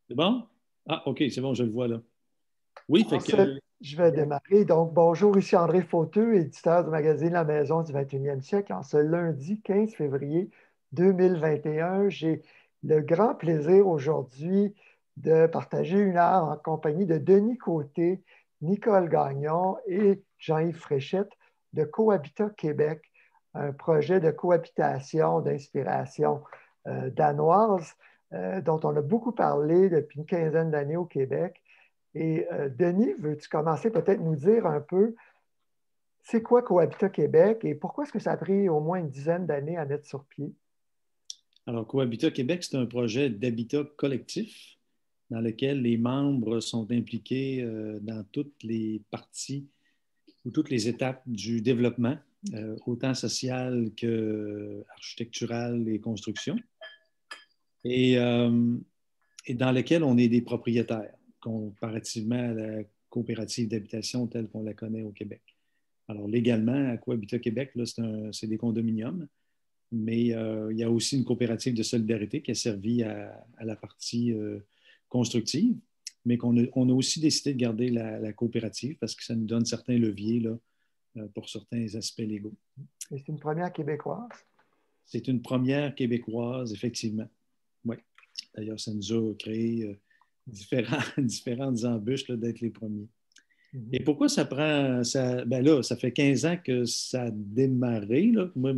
C'est bon? Ah, OK, c'est bon, je le vois là. Oui, fait que. Je vais démarrer. Donc, bonjour, ici André Fauteux, éditeur du magazine La Maison du 21e siècle. En ce lundi 15 février 2021, j'ai le grand plaisir aujourd'hui de partager une heure en compagnie de Denis Côté, Nicole Gagnon et Jean-Yves Fréchette de Cohabitat Québec, un projet de cohabitation d'inspiration danoise dont on a beaucoup parlé depuis une quinzaine d'années au Québec. Et Denis, veux-tu commencer peut-être nous dire un peu c'est quoi Cohabitat Québec et pourquoi est-ce que ça a pris au moins une dizaine d'années à mettre sur pied? Alors, Cohabitat Québec, c'est un projet d'habitat collectif dans lequel les membres sont impliqués dans toutes les parties ou toutes les étapes du développement, autant social que architectural et construction, et, euh, et dans lequel on est des propriétaires, comparativement à la coopérative d'habitation telle qu'on la connaît au Québec. Alors, légalement, à Cohabitat Québec, là, c'est des condominiums, mais il y a aussi une coopérative de solidarité qui a servi à la partie constructive, mais on a aussi décidé de garder la coopérative parce que ça nous donne certains leviers là, pour certains aspects légaux. Et c'est une première québécoise. C'est une première québécoise, effectivement. Oui. D'ailleurs, ça nous a créé différentes embûches là, d'être les premiers. Et pourquoi ça prend. Ben là, ça fait 15 ans que ça a démarré. Là. Moi,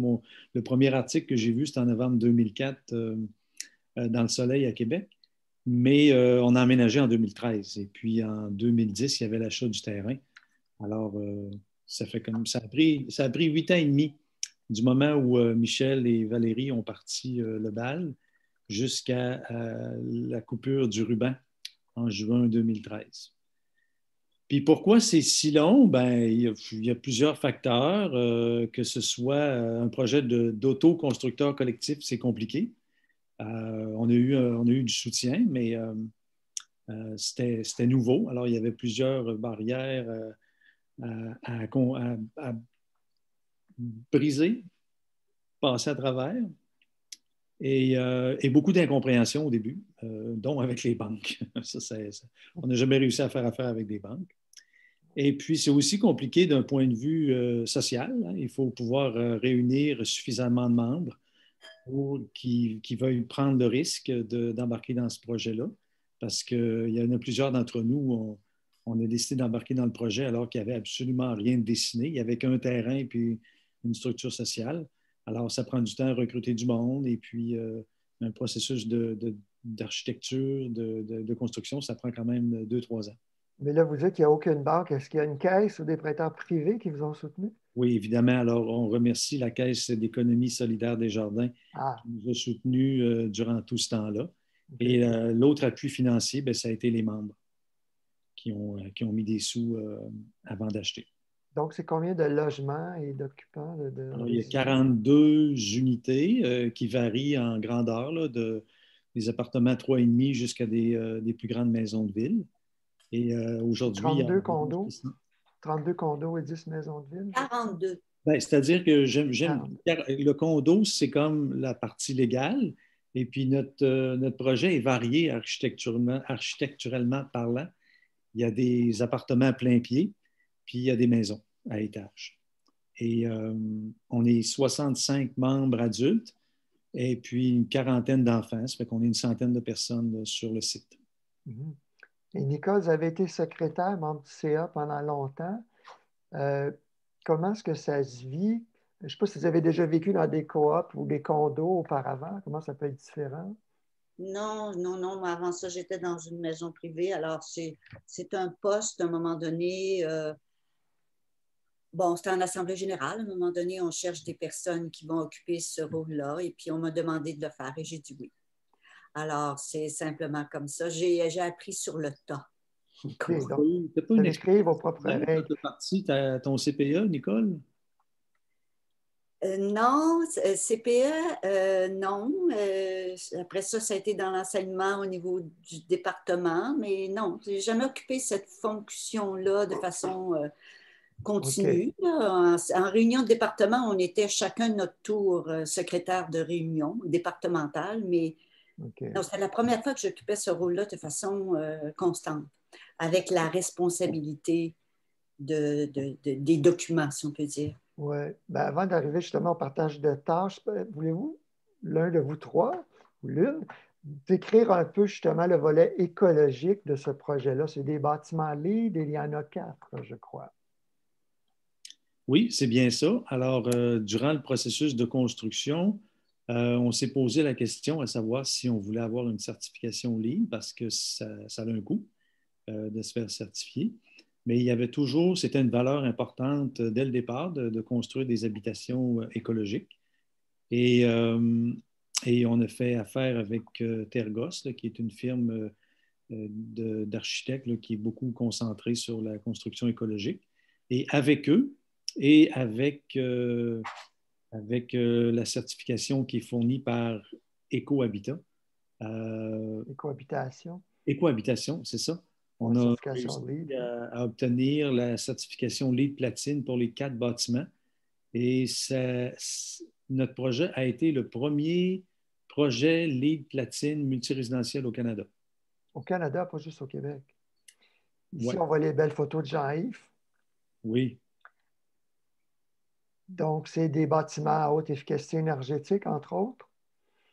le premier article que j'ai vu, c'était en novembre 2004 dans Le Soleil à Québec. Mais on a emménagé en 2013. Et puis en 2010, il y avait l'achat du terrain. Alors, ça fait comme ça a pris 8 ans et demi du moment où Michel et Valérie ont parti le bal jusqu'à la coupure du ruban en juin 2013. Puis pourquoi c'est si long? Ben, il y a plusieurs facteurs. Que ce soit un projet d'autoconstructeur collectif, c'est compliqué. On a eu du soutien, mais c'était nouveau. Alors, il y avait plusieurs barrières à briser, passer à travers, et beaucoup d'incompréhension au début, dont avec les banques. On n'a jamais réussi à faire affaire avec des banques. Et puis, c'est aussi compliqué d'un point de vue social. Hein. Il faut pouvoir réunir suffisamment de membres qui veuillent prendre le risque d'embarquer dans ce projet-là. Parce qu'il y en a plusieurs d'entre nous, on a décidé d'embarquer dans le projet alors qu'il n'y avait absolument rien de dessiné. Il n'y avait qu'un terrain puis une structure sociale. Alors, ça prend du temps à recruter du monde et puis un processus d'architecture, de construction, ça prend quand même 2, 3 ans. Mais là, vous dites qu'il n'y a aucune banque. Est-ce qu'il y a une caisse ou des prêteurs privés qui vous ont soutenu? Oui, évidemment. Alors, on remercie la Caisse d'économie solidaire des Jardins Ah, qui nous a soutenus durant tout ce temps-là. OK. Et l'autre appui financier, bien, ça a été les membres qui ont mis des sous avant d'acheter. Donc, c'est combien de logements et d'occupants de Alors, il y a résidents? 42 unités qui varient en grandeur, là, des appartements 3,5 jusqu'à des plus grandes maisons de ville. Et aujourd'hui, il y a 32 environ condos? 600. 32 condos et 10 maisons de ville, je crois. 42. Ben, c'est-à-dire que Ah, le condo, c'est comme la partie légale. Et puis notre projet est varié architecturalement parlant. Il y a des appartements à plein pied, puis il y a des maisons à étage. Et on est 65 membres adultes et puis une quarantaine d'enfants. Ça fait qu'on est une centaine de personnes là, sur le site. mhm. Et Nicole, vous avez été secrétaire, membre du CA pendant longtemps. Euh, Comment est-ce que ça se vit? Je ne sais pas si vous avez déjà vécu dans des coops ou des condos auparavant. Comment ça peut être différent? Non, non, non. Moi, avant ça, j'étais dans une maison privée. Alors, c'est un poste, à un moment donné. Bon, c'était en assemblée générale. À un moment donné, on cherche des personnes qui vont occuper ce rôle-là. Et puis, on m'a demandé de le faire et j'ai dit oui. Alors, c'est simplement comme ça. J'ai appris sur le tas. OK, donc Tu n'as pas vous une avez créé expérience vos propres similaire quand règles. tu es parti ton CPA, Nicole? Non, CPE, non. Après ça, ça a été dans l'enseignement au niveau du département, mais non, je n'ai jamais occupé cette fonction-là de façon OK. continue. Là. En réunion de département, on était chacun de notre tour secrétaire de réunion départementale, mais OK. Donc, c'était la première fois que j'occupais ce rôle-là de façon constante, avec la responsabilité des documents, si on peut dire. Oui. Ben, avant d'arriver justement au partage de tâches, voulez-vous, l'un de vous trois, ou l'une, décrire un peu justement le volet écologique de ce projet-là? C'est des bâtiments LEED, il y en a 4, je crois. Oui, c'est bien ça. Alors, durant le processus de construction, on s'est posé la question à savoir si on voulait avoir une certification LEED parce que ça a un coût de se faire certifier. Mais il y avait toujours, c'était une valeur importante dès le départ de construire des habitations écologiques. Et, et on a fait affaire avec Tergos, là, qui est une firme d'architectes qui est beaucoup concentrée sur la construction écologique. Et avec eux et avec la certification qui est fournie par EcoHabitat. Écohabitation, Écohabitation, c'est ça. On la a certification LEED. réussi à obtenir la certification LEED Platine pour les 4 bâtiments. Et notre projet a été le premier projet LEED Platine multirésidentiel au Canada. Au Canada, pas juste au Québec. Ici, Ouais. on voit les belles photos de Jean-Yves. Oui. Donc, c'est des bâtiments à haute efficacité énergétique, entre autres.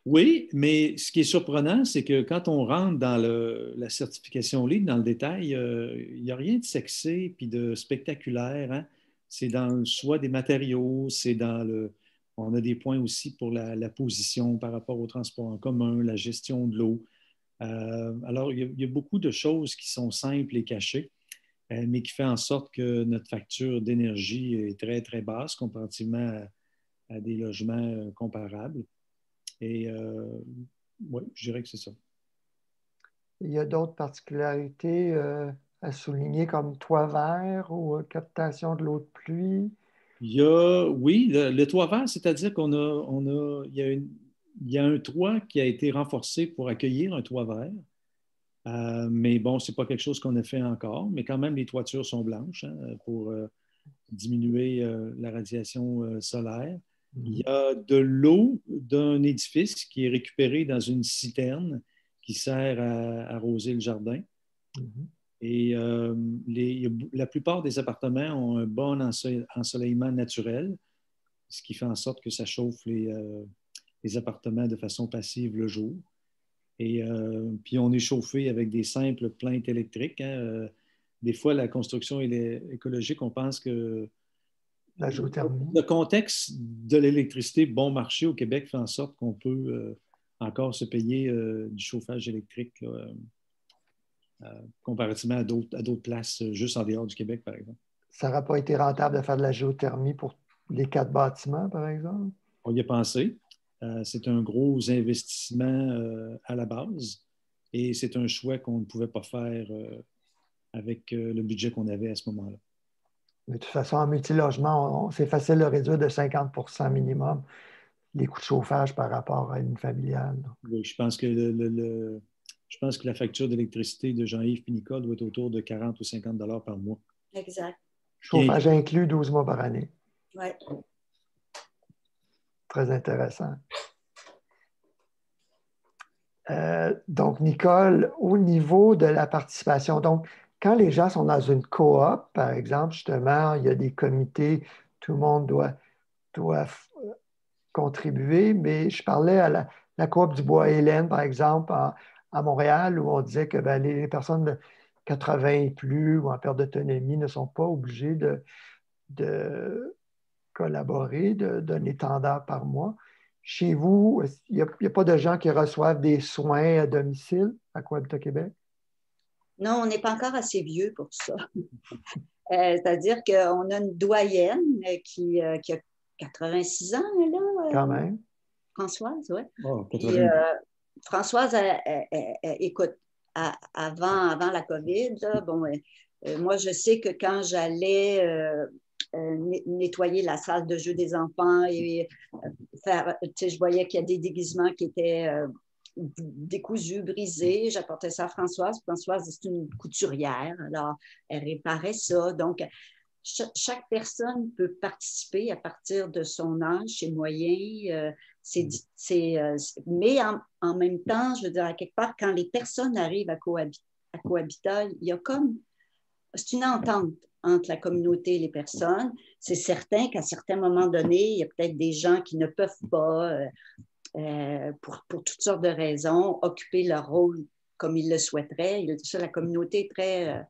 Oui, mais ce qui est surprenant, c'est que quand on rentre dans la certification LEED, dans le détail, il n'y a rien de sexy puis de spectaculaire, hein. C'est dans le choix des matériaux, c'est dans le. On a des points aussi pour la position par rapport au transport en commun, la gestion de l'eau. Alors, il y a beaucoup de choses qui sont simples et cachées, mais qui fait en sorte que notre facture d'énergie est très, très basse comparativement à des logements comparables. Et oui, je dirais que c'est ça. Il y a d'autres particularités à souligner comme toit vert ou captation de l'eau de pluie. Il y a, oui, le toit vert, c'est-à-dire il y a un toit qui a été renforcé pour accueillir un toit vert. Mais bon, ce n'est pas quelque chose qu'on a fait encore, mais quand même, les toitures sont blanches, hein, pour diminuer la radiation solaire. Il y a de l'eau d'un édifice qui est récupérée dans une citerne qui sert à arroser le jardin. Et la plupart des appartements ont un bon ensoleillement naturel, ce qui fait en sorte que ça chauffe les appartements de façon passive le jour. Et puis on est chauffé avec des simples plaintes électriques, hein. Des fois, la construction écologique, on pense que La géothermie. le contexte de l'électricité bon marché au Québec fait en sorte qu'on peut encore se payer du chauffage électrique là, comparativement à d'autres places juste en dehors du Québec, par exemple. Ça n'aurait pas été rentable de faire de la géothermie pour les 4 bâtiments, par exemple? On y a pensé. C'est un gros investissement à la base et c'est un choix qu'on ne pouvait pas faire avec le budget qu'on avait à ce moment-là. Mais de toute façon, en multilogement, c'est facile de réduire de 50 minimum les coûts de chauffage par rapport à une familiale. Oui, je pense que je pense que la facture d'électricité de Jean-Yves Pinicol doit être autour de 40 ou 50 $ par mois. Exact. Chauffage inclus 12 mois par année. Oui. Très intéressant. Donc, Nicole, au niveau de la participation, donc, quand les gens sont dans une coop, par exemple, justement, il y a des comités, tout le monde doit contribuer, mais je parlais à la coop du Bois-Hélène, par exemple, à Montréal, où on disait que ben, les personnes de 80 et plus ou en perte d'autonomie ne sont pas obligées de collaborer, de donner tant d'heures par mois. Chez vous, il n'y a pas de gens qui reçoivent des soins à domicile à Cohabitat Québec? Non, on n'est pas encore assez vieux pour ça. C'est-à-dire qu'on a une doyenne qui a 86 ans, là. Quand même. Françoise, oui. Oh, 80. Et, Françoise, écoute, avant la COVID, là, bon, moi, je sais que quand j'allais nettoyer la salle de jeu des enfants et faire, je voyais qu'il y a des déguisements qui étaient décousus, brisés. J'apportais ça à Françoise. Françoise, c'est une couturière, alors elle réparait ça. Donc, chaque personne peut participer à partir de son âge, ses moyens, Mais en même temps, je veux dire, à quelque part, quand les personnes arrivent à cohabiter, il y a comme, c'est une entente entre la communauté et les personnes. C'est certain qu'à certains moments donnés, il y a peut-être des gens qui ne peuvent pas, pour toutes sortes de raisons, occuper leur rôle comme ils le souhaiteraient. La communauté est très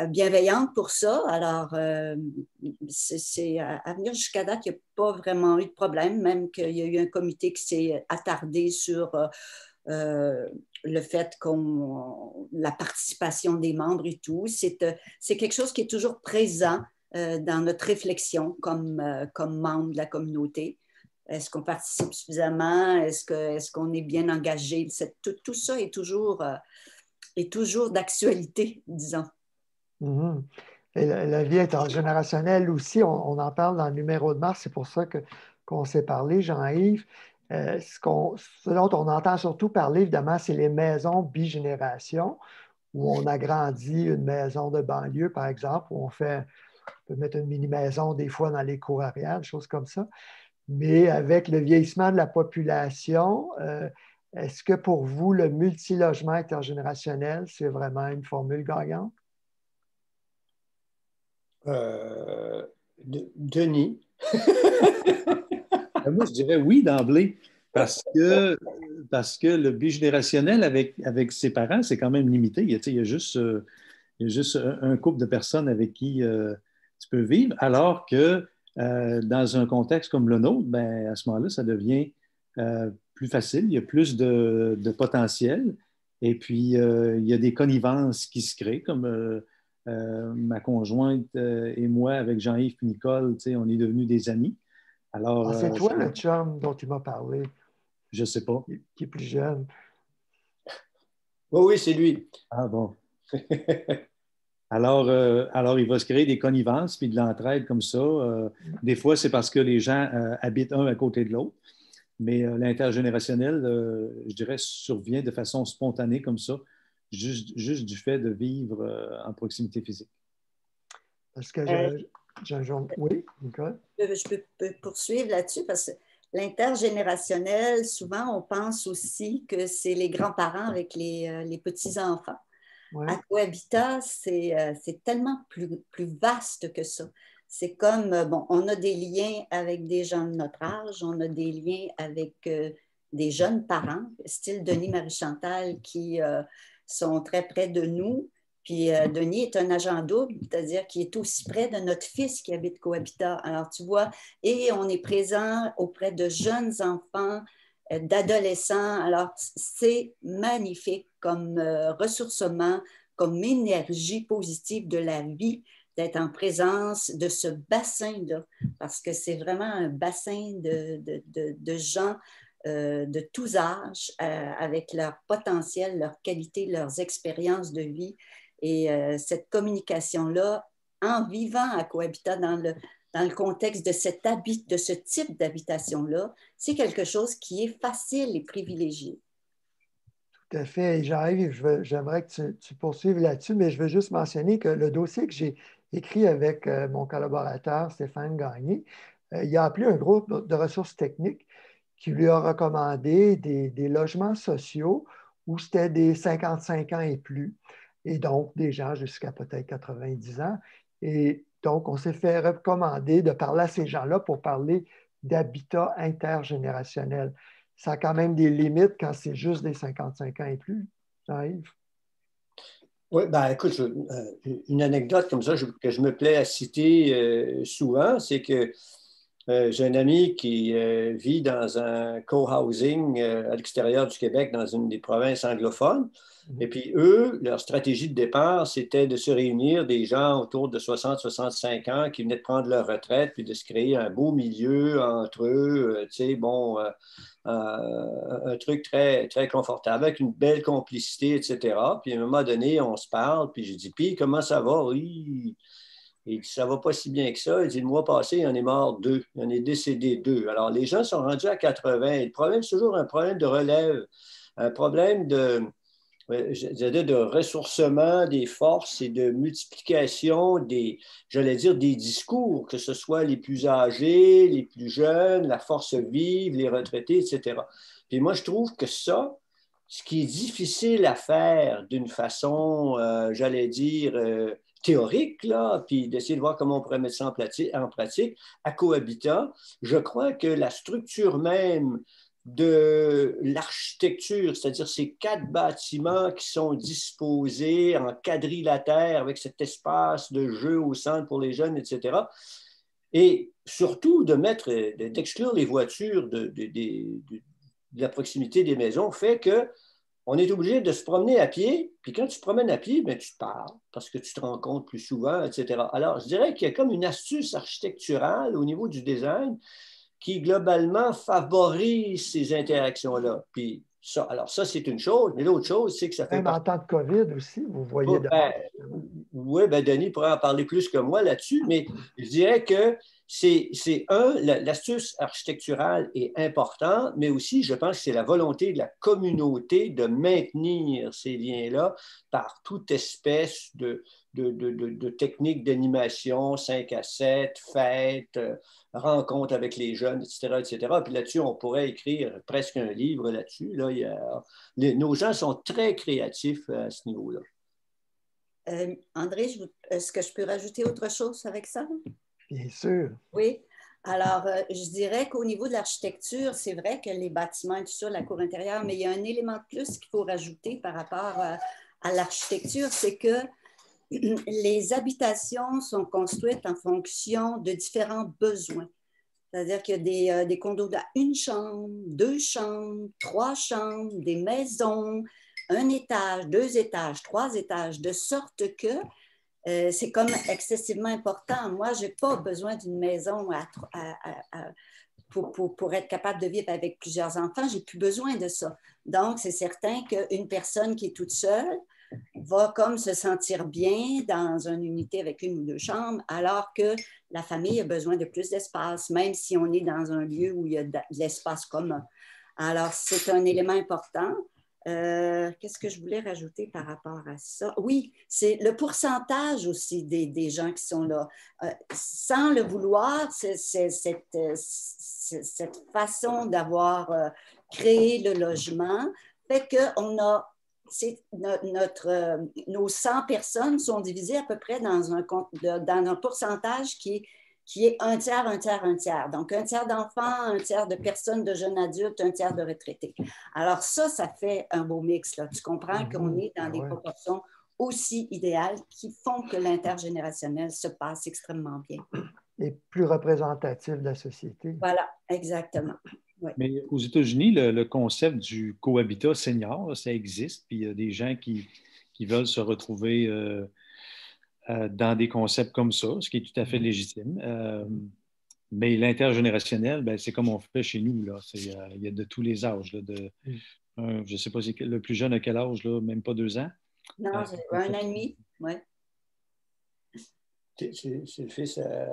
bienveillante pour ça. Alors, à venir jusqu'à date, il n'y a pas vraiment eu de problème, même qu'il y a eu un comité qui s'est attardé sur le fait la participation des membres et tout. C'est quelque chose qui est toujours présent dans notre réflexion comme membre de la communauté. Est-ce qu'on participe suffisamment? Est-ce qu'on est bien engagé? Tout ça est toujours d'actualité, disons. Mm-hmm. Et la vie intergénérationnelle aussi, on en parle dans le numéro de mars, c'est pour ça qu'on s'est parlé, Jean-Yves. Ce dont on entend surtout parler, évidemment, c'est les maisons bigénération, où on agrandit une maison de banlieue, par exemple, où on peut mettre une mini-maison des fois dans les cours arrière, des choses comme ça. Mais avec le vieillissement de la population, est-ce que pour vous, le multilogement intergénérationnel, c'est vraiment une formule gagnante? Denis? Moi, je dirais oui d'emblée, parce que le bigénérationnel avec ses parents, c'est quand même limité. Il y a juste un couple de personnes avec qui tu peux vivre, alors que dans un contexte comme le nôtre, ben, à ce moment-là, ça devient plus facile, il y a plus de potentiel, et puis il y a des connivences qui se créent, comme ma conjointe et moi, avec Jean-Yves et Nicole, on est devenus des amis. Alors, c'est toi le chum dont tu m'as parlé. Je ne sais pas. Qui est plus jeune. Oui, c'est lui. Ah bon. Alors, il va se créer des connivences puis de l'entraide comme ça. Des fois, c'est parce que les gens habitent un à côté de l'autre. Mais l'intergénérationnel, je dirais, survient de façon spontanée comme ça, juste du fait de vivre en proximité physique. Parce que oui, Nicole? Je peux poursuivre là-dessus parce que l'intergénérationnel, souvent, on pense aussi que c'est les grands-parents avec les petits-enfants. Ouais. À cohabitat, c'est tellement plus vaste que ça. C'est comme, bon, on a des liens avec des gens de notre âge, on a des liens avec des jeunes parents, style Denis Marie-Chantal, qui sont très près de nous. Puis Denis est un agent double, c'est-à-dire qu'il est aussi près de notre fils qui habite cohabitat. Alors, tu vois, et on est présent auprès de jeunes enfants, d'adolescents. Alors, c'est magnifique comme ressourcement, comme énergie positive de la vie, d'être en présence de ce bassin-là, parce que c'est vraiment un bassin de gens de tous âges, avec leur potentiel, leur qualité, leurs expériences de vie. Et cette communication-là, en vivant à cohabitat dans le contexte de ce type d'habitation-là, c'est quelque chose qui est facile et privilégié. Tout à fait. Jean-Yves, j'aimerais que tu poursuives là-dessus, mais je veux juste mentionner que le dossier que j'ai écrit avec mon collaborateur Stéphane Gagné, il a appelé un groupe de ressources techniques qui lui a recommandé des logements sociaux où c'était des 55 ans et plus, et donc des gens jusqu'à peut-être 90 ans. Et donc, on s'est fait recommander de parler à ces gens-là pour parler d'habitat intergénérationnel. Ça a quand même des limites quand c'est juste des 55 ans et plus. Jean-Yves? Oui, ben écoute, une anecdote comme ça que je me plais à citer souvent, c'est que j'ai un ami qui vit dans un co-housing à l'extérieur du Québec, dans une des provinces anglophones. Et puis eux, leur stratégie de départ, c'était de se réunir des gens autour de 60-65 ans qui venaient de prendre leur retraite, puis de se créer un beau milieu entre eux, tu sais, bon, un truc très, très confortable, avec une belle complicité, etc. Puis à un moment donné, on se parle, puis je dis, puis comment ça va? Oui. Il dit, ça ne va pas si bien que ça. Il dit, le mois passé, il en est mort 2. Il en est décédé 2. Alors, les gens sont rendus à 80. Et le problème, c'est toujours un problème de relève, un problème de ressourcement des forces et de multiplication j'allais dire, des discours, que ce soit les plus âgés, les plus jeunes, la force vive, les retraités, etc. Puis moi, je trouve que ça, ce qui est difficile à faire d'une façon, j'allais dire, théorique, là, puis d'essayer de voir comment on pourrait mettre ça en pratique, à Cohabitat, je crois que la structure même de l'architecture, c'est-à-dire ces 4 bâtiments qui sont disposés en quadrilatère avec cet espace de jeu au centre pour les jeunes, etc. Et surtout d'exclure les voitures de la proximité des maisons fait que on est obligé de se promener à pied, puis quand tu te promènes à pied, bien, tu te parles parce que tu te rencontres plus souvent, etc. Alors, je dirais qu'il y a comme une astuce architecturale au niveau du design qui, globalement, favorise ces interactions-là. Puis ça, alors ça, c'est une chose, mais l'autre chose, c'est que ça fait Même en temps de COVID aussi, vous voyez de... Oui, ben Denis pourrait en parler plus que moi là-dessus, mais je dirais que l'astuce architecturale est importante, mais aussi, je pense que c'est la volonté de la communauté de maintenir ces liens-là par toute espèce de techniques d'animation, 5 à 7, fêtes, rencontres avec les jeunes, etc., etc. Puis là-dessus, on pourrait écrire presque un livre là-dessus. Là, nos gens sont très créatifs à ce niveau-là. André, est-ce que je peux rajouter autre chose avec ça? Bien sûr. Oui. Alors, je dirais qu'au niveau de l'architecture, c'est vrai que les bâtiments et tout ça, la cour intérieure, mais il y a un élément de plus qu'il faut rajouter par rapport à l'architecture, c'est que les habitations sont construites en fonction de différents besoins. C'est-à-dire qu'il y a des condos à 1 chambre, 2 chambres, 3 chambres, des maisons, 1 étage, 2 étages, 3 étages, de sorte que c'est comme excessivement important. Moi, je n'ai pas besoin d'une maison pour être capable de vivre avec plusieurs enfants. Je n'ai plus besoin de ça. Donc, c'est certain qu'une personne qui est toute seule va comme se sentir bien dans une unité avec 1 ou 2 chambres, alors que la famille a besoin de plus d'espace, même si on est dans un lieu où il y a de l'espace commun. Alors, c'est un élément important. Qu'est-ce que je voulais rajouter par rapport à ça? Oui, c'est le pourcentage aussi des gens qui sont là. Sans le vouloir, cette façon d'avoir créé le logement fait qu'on a nos 100 personnes sont divisées à peu près dans un pourcentage qui est 1 tiers, 1 tiers, 1 tiers. Donc, 1 tiers d'enfants, 1 tiers de personnes, de jeunes adultes, 1 tiers de retraités. Alors ça fait un beau mix, là. Tu comprends qu'on est dans des proportions aussi idéales qui font que l'intergénérationnel se passe extrêmement bien. Et plus représentatif de la société. Voilà, exactement. Oui. Mais aux États-Unis, le concept du cohabitat senior, ça existe. Puis il y a des gens qui veulent se retrouver dans des concepts comme ça, ce qui est tout à fait légitime. Mais l'intergénérationnel, ben, c'est comme on fait chez nous. Là. Il y a de tous les âges. Là, je ne sais pas, le plus jeune à quel âge, là, même pas 2 ans? Non, 1 an et demi, oui. C'est le fils à...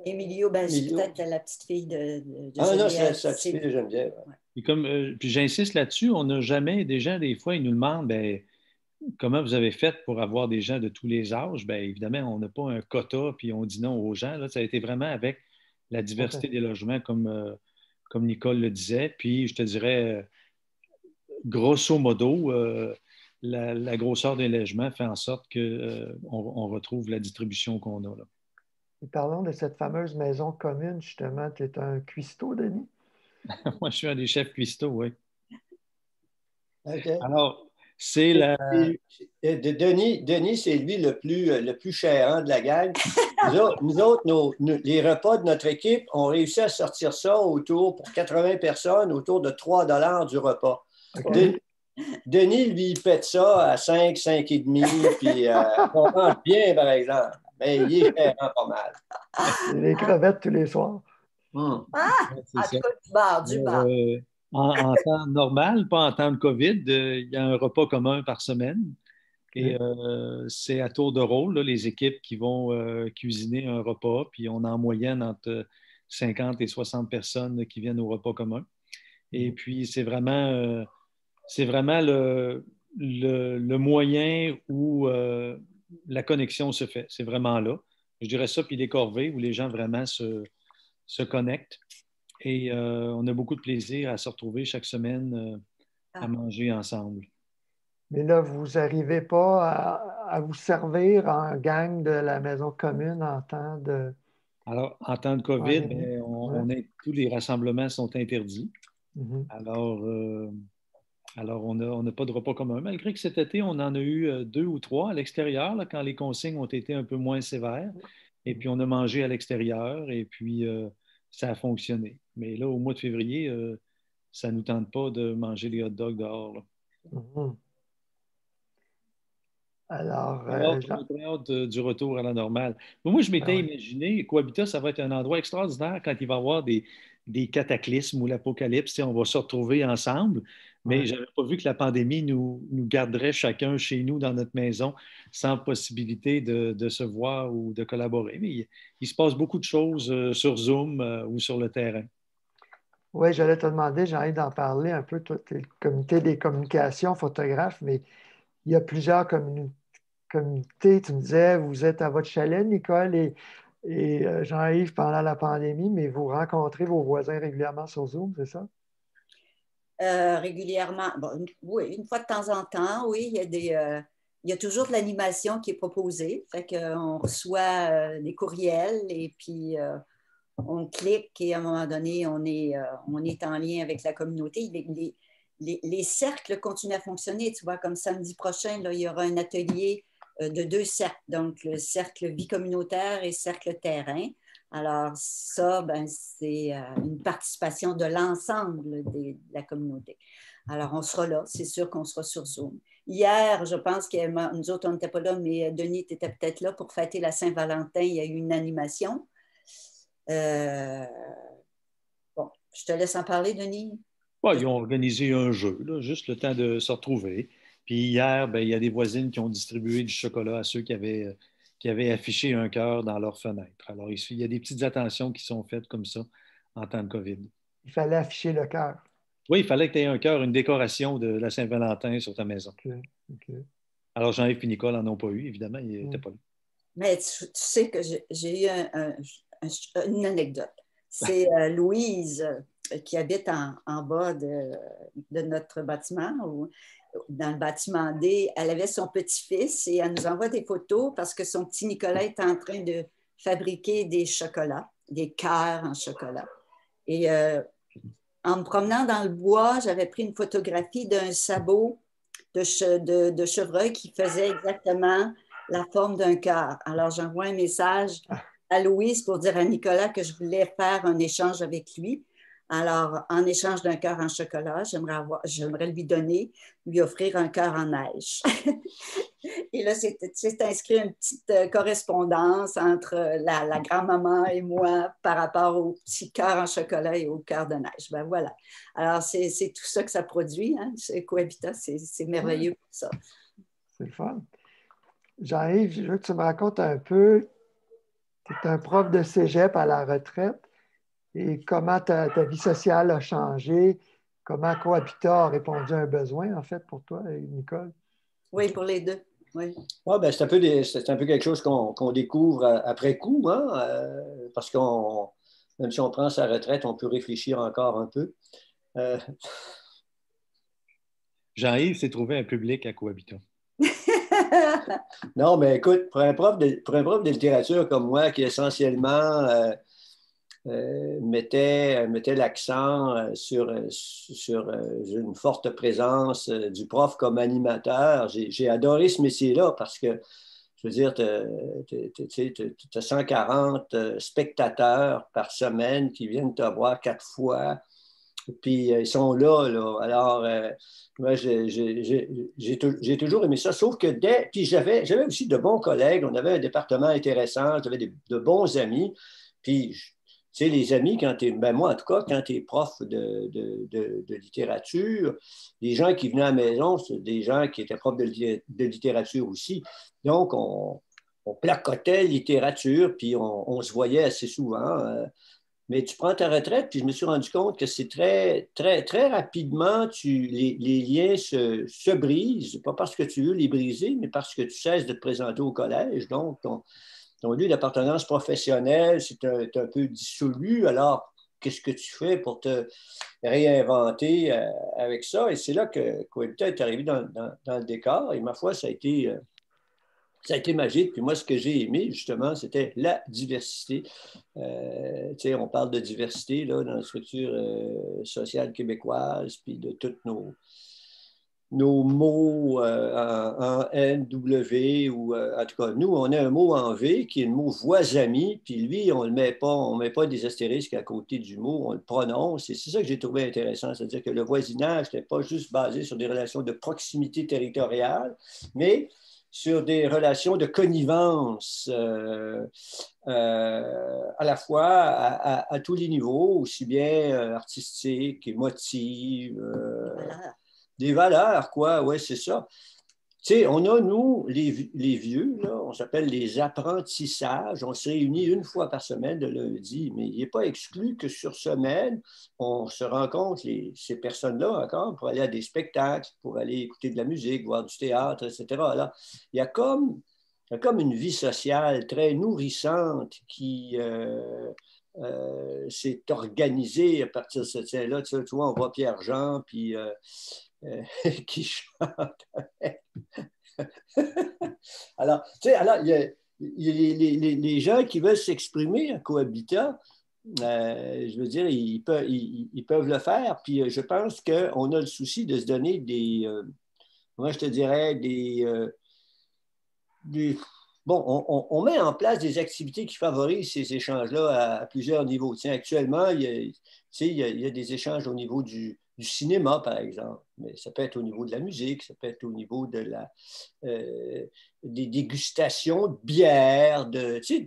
Emilio, ben, c'est peut-être la petite fille de Ah non, c'est la petite fille de Geneviève. Ouais. Puis j'insiste là-dessus, on n'a jamais, des gens, des fois, ils nous demandent ben, comment vous avez fait pour avoir des gens de tous les âges. Bien, évidemment, on n'a pas un quota, puis on dit non aux gens. Là, ça a été vraiment avec la diversité des logements, comme Nicole le disait. Puis, je te dirais, grosso modo, la grosseur des logements fait en sorte qu'on retrouve la distribution qu'on a là. Et parlons de cette fameuse maison commune, justement. Tu es un cuistot, Denis? Moi, je suis un des chefs cuistots, oui. OK. Alors, c'est la... Denis, c'est lui le plus chérant de la gang. Nous autres, les repas de notre équipe, on réussi à sortir ça pour 80 personnes, autour de 3 $ du repas. Okay. Denis, lui, il pète ça à 5, 5,5, puis on mange bien, par exemple. Mais il est chérant pas mal. C'est les crevettes tous les soirs. Du bar. En temps normal, pas en temps de COVID, il y a un repas commun par semaine. Et c'est à tour de rôle, là, les équipes qui vont cuisiner un repas. Puis on a en moyenne entre 50 et 60 personnes qui viennent au repas commun. Et puis c'est vraiment le moyen où la connexion se fait. C'est vraiment là. Je dirais ça, puis les corvées où les gens vraiment se connectent. Et on a beaucoup de plaisir à se retrouver chaque semaine à manger ensemble. Mais là, vous n'arrivez pas à vous servir en gang de la maison commune en temps de Alors, en temps de COVID, pandémie? tous les rassemblements sont interdits. Mhm. Alors, on n'a pas de repas commun, malgré que cet été, on en a eu 2 ou 3 à l'extérieur, là, quand les consignes ont été un peu moins sévères. Et puis, on a mangé à l'extérieur et puis ça a fonctionné. Mais là, au mois de février, ça ne nous tente pas de manger des hot dogs dehors, là. Mhm. Alors, J'ai hâte du retour à la normale. Moi, je m'étais imaginé, Cohabitat, ça va être un endroit extraordinaire quand il va y avoir des cataclysmes ou l'apocalypse. Tu sais, on va se retrouver ensemble, mais je n'avais pas vu que la pandémie nous garderait chacun chez nous dans notre maison sans possibilité de se voir ou de collaborer. Mais il se passe beaucoup de choses sur Zoom ou sur le terrain. Oui, j'allais te demander, j'ai envie d'en parler un peu. Toi, tu es le comité des communications, photographe, mais il y a plusieurs comités. Tu me disais, vous êtes à votre chalet, Nicole et Jean-Yves, pendant la pandémie, mais vous rencontrez vos voisins régulièrement sur Zoom, c'est ça? Régulièrement. Bon, oui, une fois de temps en temps, oui, il y a toujours de l'animation qui est proposée. Fait qu'on reçoit des courriels et puis on clique et à un moment donné, on est en lien avec la communauté. Les cercles continuent à fonctionner. Tu vois, comme samedi prochain, là, il y aura un atelier de 2 cercles, donc le cercle vie communautaire et cercle terrain. Alors ça, c'est une participation de l'ensemble de la communauté. Alors on sera là, c'est sûr qu'on sera sur Zoom. Hier, je pense que nous autres, on n'était pas là, mais Denis, tu étais peut-être là pour fêter la Saint-Valentin. Il y a eu une animation. Bon, je te laisse en parler, Denis. Ils ont organisé un jeu, là, juste le temps de se retrouver. Puis hier, il y a des voisines qui ont distribué du chocolat à ceux qui avaient affiché un cœur dans leur fenêtre. Alors, il y a des petites attentions qui sont faites comme ça en temps de COVID. Il fallait afficher le cœur. Oui, il fallait que tu aies un cœur, une décoration de la Saint-Valentin sur ta maison. Okay. Alors, Jean-Yves et Nicole n'en ont pas eu, évidemment, ils n'étaient pas là. Mais tu sais que j'ai eu une anecdote. C'est Louise qui habite en bas de notre bâtiment, ou dans le bâtiment D. Elle avait son petit-fils et elle nous envoie des photos parce que son petit Nicolas est en train de fabriquer des chocolats, des cœurs en chocolat. Et en me promenant dans le bois, j'avais pris une photographie d'un sabot de chevreuil qui faisait exactement la forme d'un cœur. Alors, j'envoie un message à Louise pour dire à Nicolas que je voulais faire un échange avec lui. Alors, en échange d'un cœur en chocolat, j'aimerais lui offrir un cœur en neige. Et là, c'est inscrit une petite correspondance entre la grand-maman et moi par rapport au petit cœur en chocolat et au cœur de neige. Ben voilà. Alors, c'est tout ça que ça produit, hein? Cohabitat, c'est merveilleux pour ça. C'est le fun. Jean-Yves, je veux que tu me racontes un peu, tu es un prof de cégep à la retraite et comment ta vie sociale a changé, comment Cohabitat a répondu à un besoin, en fait, pour toi, Nicole? Oui, pour les deux. Oui. Ouais, c'est un peu quelque chose qu'on découvre après coup, hein, parce qu'on, même si on prend sa retraite, on peut réfléchir encore un peu. Jean-Yves s'est trouvé un public à Cohabitat. Non, mais écoute, pour un prof de littérature comme moi, qui essentiellement mettait l'accent sur une forte présence du prof comme animateur, j'ai adoré ce métier-là parce que, je veux dire, tu as 140 spectateurs par semaine qui viennent te voir 4 fois. Puis ils sont là. Alors, moi, j'ai toujours aimé ça. Sauf que puis j'avais aussi de bons collègues. On avait un département intéressant. J'avais de bons amis. Puis, tu sais, les amis, moi, en tout cas, quand tu es prof de littérature, les gens qui venaient à la maison, c'est des gens qui étaient profs de littérature aussi. Donc, on placotait littérature, puis on se voyait assez souvent. Mais tu prends ta retraite, puis je me suis rendu compte que c'est très, très, très rapidement, les liens se brisent, pas parce que tu veux les briser, mais parce que tu cesses de te présenter au collège. Donc, ton lieu d'appartenance professionnelle, c'est un peu dissolu. Alors, qu'est-ce que tu fais pour te réinventer avec ça? Et c'est là que Cohabitat est arrivé dans le décor. Et ma foi, ça a été magique. Puis moi, ce que j'ai aimé, justement, c'était la diversité. On parle de diversité là, dans la structure sociale québécoise, puis de tous nos mots en N, W, ou en tout cas, nous, on a un mot en V qui est le mot voisami, puis lui, on ne met pas des astérisques à côté du mot, on le prononce, et c'est ça que j'ai trouvé intéressant, c'est-à-dire que le voisinage n'était pas juste basé sur des relations de proximité territoriale, mais sur des relations de connivence à la fois à tous les niveaux, aussi bien artistiques, émotives, des valeurs, quoi, oui, c'est ça. Tu sais, on a, nous, les vieux, là, on s'appelle les apprentissages. On se réunit une fois par semaine, le lundi, mais il n'est pas exclu que sur semaine, on se rencontre, ces personnes-là encore, pour aller à des spectacles, pour aller écouter de la musique, voir du théâtre, etc. Là, il y a comme une vie sociale très nourrissante qui s'est organisée à partir de cette scène-là. Tu vois, on voit Pierre-Jean, puis... qui chante. Alors, tu sais, il y a les gens qui veulent s'exprimer à Cohabitat, je veux dire, ils peuvent le faire. Puis je pense qu'on a le souci de se donner moi je te dirais, bon, on met en place des activités qui favorisent ces échanges-là à plusieurs niveaux. Tiens, actuellement, il y a des échanges au niveau du cinéma, par exemple, mais ça peut être au niveau de la musique, ça peut être au niveau des dégustations de bière,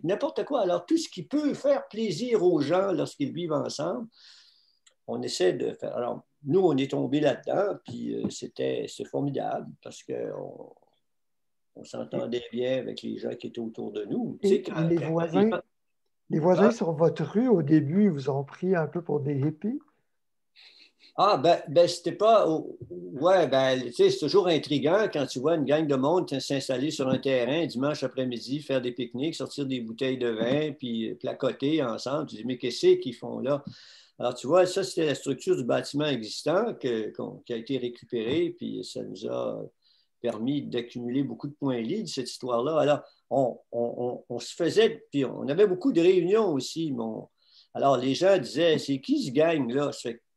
n'importe quoi. Alors, tout ce qui peut faire plaisir aux gens lorsqu'ils vivent ensemble, on essaie de faire. Alors, nous, on est tombés là-dedans, puis c'est formidable parce qu'on s'entendait bien avec les gens qui étaient autour de nous. Et les voisins sur votre rue, au début, ils vous ont pris un peu pour des hippies? Ah, ben c'était pas. Ouais, tu sais, c'est toujours intriguant quand tu vois une gang de monde s'installer sur un terrain dimanche après-midi, faire des pique-niques, sortir des bouteilles de vin, puis placoter ensemble. Tu dis, mais qu'est-ce qu'ils font là? Alors, tu vois, ça, c'était la structure du bâtiment existant qui a été récupérée, puis ça nous a permis d'accumuler beaucoup de points liés de cette histoire-là. Alors, on se faisait, puis on avait beaucoup de réunions aussi. Alors, les gens disaient, c'est qui ce gang-là?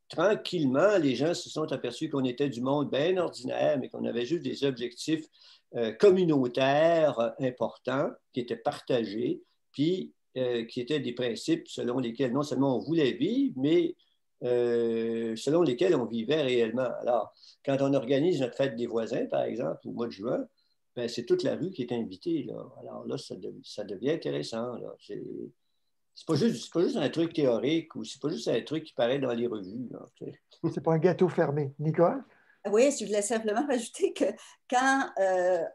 Tranquillement, les gens se sont aperçus qu'on était du monde bien ordinaire, mais qu'on avait juste des objectifs communautaires importants qui étaient partagés, puis qui étaient des principes selon lesquels non seulement on voulait vivre, mais selon lesquels on vivait réellement. Alors, quand on organise notre fête des voisins, par exemple, au mois de juin, ben, c'est toute la rue qui est invitée. Là. Alors là, ça devient intéressant. Là. C'est pas juste un truc théorique ou c'est pas juste un truc qui paraît dans les revues. C'est pas un gâteau fermé. Nicole? Oui, je voulais simplement rajouter que quand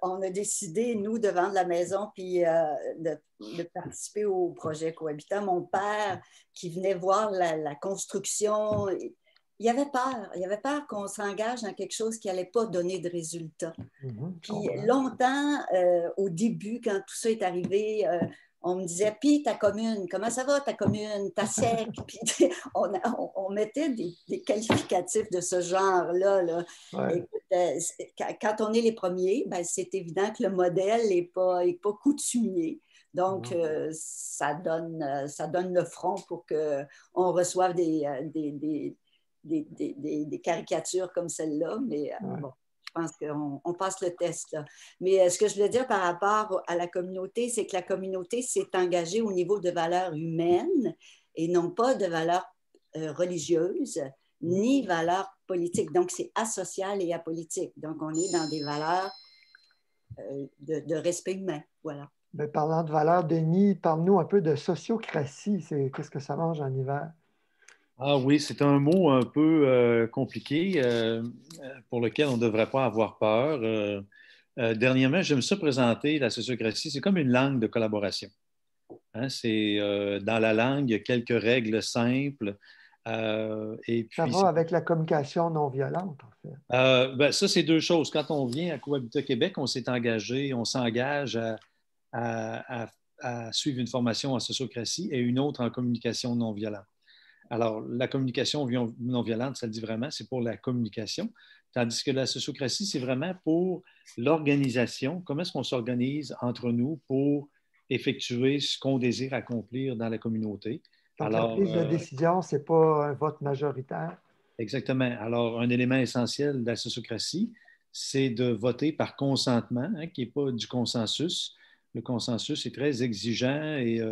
on a décidé, nous, de vendre la maison puis de participer au projet Cohabitat, mon père qui venait voir la construction, il avait peur. Il avait peur qu'on s'engage dans quelque chose qui n'allait pas donner de résultats. Puis longtemps, au début, quand tout ça est arrivé, on me disait, puis ta commune, comment ça va ta commune, ta sec? Puis on mettait des qualificatifs de ce genre-là. Là. Ouais. Écoute, quand on est les premiers, ben, c'est évident que le modèle n'est pas coutumier. Donc, ça donne le front pour qu'on reçoive des caricatures comme celle-là. Mais bon. Je pense qu'on passe le test. Là. Mais ce que je voulais dire par rapport à la communauté, c'est que la communauté s'est engagée au niveau de valeurs humaines et non pas de valeurs religieuses ni valeurs politiques. Donc, c'est asocial et apolitique. Donc, on est dans des valeurs de respect humain. Voilà. Mais parlant de valeurs, Denis, parle-nous un peu de sociocratie. Qu'est-ce que ça mange en hiver? Ah oui, c'est un mot un peu compliqué pour lequel on ne devrait pas avoir peur. Dernièrement, j'aime ça présenter la sociocratie, c'est comme une langue de collaboration. Hein, c'est dans la langue, il y a quelques règles simples. Et puis, ça va avec la communication non violente, en fait. Ben, ça, c'est deux choses. Quand on vient à Cohabitat Québec, on s'est engagé, on s'engage à suivre une formation en sociocratie et une autre en communication non violente. Alors, la communication non violente, ça le dit vraiment, c'est pour la communication, tandis que la sociocratie, c'est vraiment pour l'organisation. Comment est-ce qu'on s'organise entre nous pour effectuer ce qu'on désire accomplir dans la communauté? Donc, Alors, la prise de décision, ce n'est pas un vote majoritaire. exactement. Alors, un élément essentiel de la sociocratie, c'est de voter par consentement, hein, qui n'est pas du consensus. Le consensus est très exigeant et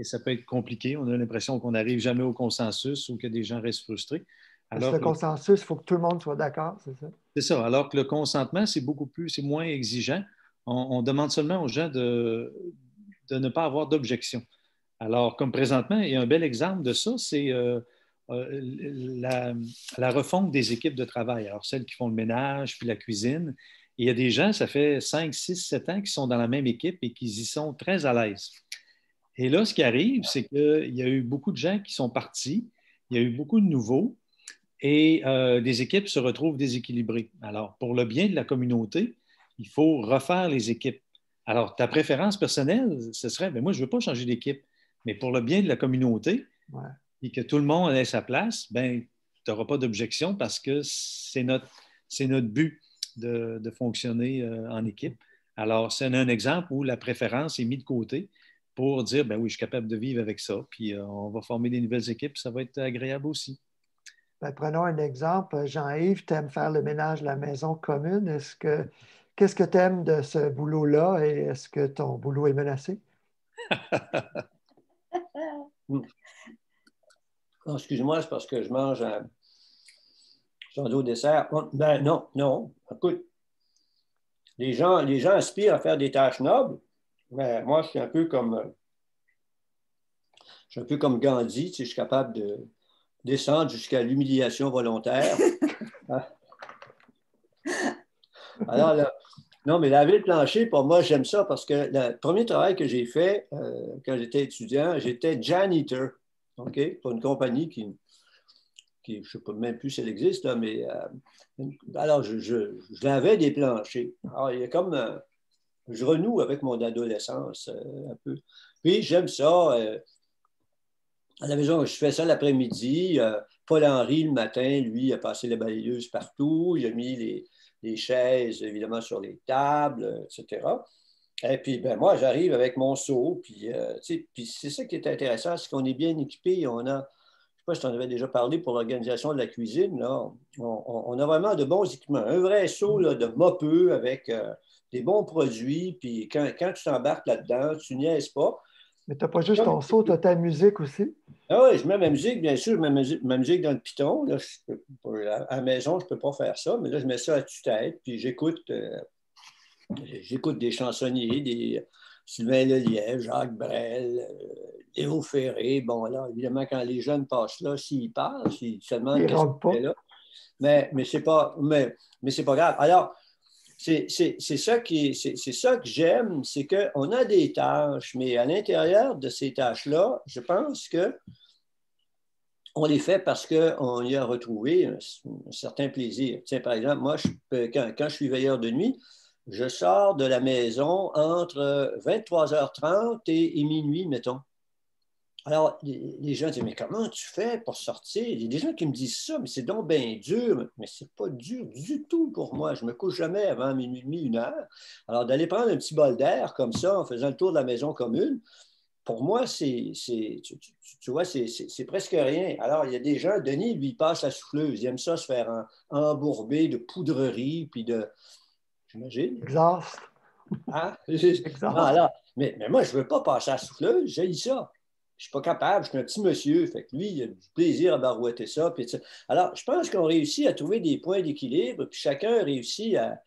ça peut être compliqué. On a l'impression qu'on n'arrive jamais au consensus ou que des gens restent frustrés. Parce que le consensus, il faut que tout le monde soit d'accord, c'est ça? C'est ça. Alors que le consentement, c'est moins exigeant. On demande seulement aux gens de ne pas avoir d'objection. Alors, comme présentement, il y a un bel exemple de ça, c'est la refonte des équipes de travail. Alors, celles qui font le ménage, puis la cuisine. Et il y a des gens, ça fait 5, 6, 7 ans qui sont dans la même équipe et qui y sont très à l'aise. Et là, ce qui arrive, c'est qu'il y a eu beaucoup de gens qui sont partis, il y a eu beaucoup de nouveaux et des équipes se retrouvent déséquilibrées. Alors, pour le bien de la communauté, il faut refaire les équipes. Alors, ta préférence personnelle, ce serait, bien, moi, je ne veux pas changer d'équipe, mais pour le bien de la communauté, ouais, et que tout le monde ait sa place, ben, tu n'auras pas d'objection parce que c'est notre but de fonctionner en équipe. Alors, c'est un exemple où la préférence est mise de côté pour dire, ben oui, je suis capable de vivre avec ça, puis on va former des nouvelles équipes, ça va être agréable aussi. ben, prenons un exemple. Jean-Yves, tu aimes faire le ménage de la maison commune. Qu'est-ce que tu aimes de ce boulot-là et est-ce que ton boulot est menacé? Oh, excuse-moi, c'est parce que je mange un au dessert. Ben non, non. Écoute, les gens aspirent à faire des tâches nobles, mais moi, je suis un peu comme Gandhi, tu sais, je suis capable de descendre jusqu'à l'humiliation volontaire. Alors, là, non, mais laver le plancher, pour moi, j'aime ça parce que le premier travail que j'ai fait quand j'étais étudiant, j'étais janitor, OK, pour une compagnie qui je ne sais pas même plus si elle existe, là, mais alors je lavais des planchers. Alors, il y a comme je renoue avec mon adolescence un peu. Puis j'aime ça. À la maison, je fais ça l'après-midi. Paul-Henri, le matin, lui, a passé la balayeuse partout. Il a mis les chaises, évidemment, sur les tables, etc. Et puis, ben, moi, j'arrive avec mon seau. Puis, puis c'est ça qui est intéressant, c'est qu'on est bien équipé. On a, je ne sais pas si tu en avais déjà parlé pour l'organisation de la cuisine. Là. On a vraiment de bons équipements. Un vrai seau là, de mopeux avec des bons produits. Puis, quand tu t'embarques là-dedans, tu niaises pas. Mais tu n'as pas juste ton seau, tu as ta musique aussi. Ah oui, je mets ma musique, bien sûr, je mets ma musique dans le piton. Là, à la maison, je ne peux pas faire ça, mais là, je mets ça à tue-tête, puis j'écoute des chansonniers, des Sylvain Lelièvre, Jacques Brel, Léo Ferré. Bon, là, évidemment, quand les jeunes passent là, s'ils passent, ils se demandent Ils qu'est-ce rentrent qu'ils pas. fait là. Mais c'est pas grave. Alors, c'est ça que j'aime, c'est qu'on a des tâches, mais à l'intérieur de ces tâches-là, je pense qu'on les fait parce qu'on y a retrouvé un certain plaisir. Tiens, par exemple, moi, quand je suis veilleur de nuit, je sors de la maison entre 23h30 et minuit, mettons. Alors, les gens disent, mais comment tu fais pour sortir? Il y a des gens qui me disent ça, mais c'est donc bien dur. Mais c'est pas dur du tout pour moi. Je me couche jamais avant minuit et demi, 1 heure. Alors, d'aller prendre un petit bol d'air comme ça, en faisant le tour de la maison commune, pour moi, tu vois, c'est presque rien. Alors, il y a des gens, Denis, lui, il passe la souffleuse. Il aime ça se faire embourber de poudrerie, puis j'imagine. Exhaust. Hein? Exhaust. Non, alors, mais moi, je ne veux pas passer à la souffleuse, j'ai ça. Je ne suis pas capable, je suis un petit monsieur. Fait que lui, il a du plaisir à barouetter ça. Puis, alors, je pense qu'on réussit à trouver des points d'équilibre, puis chacun réussit à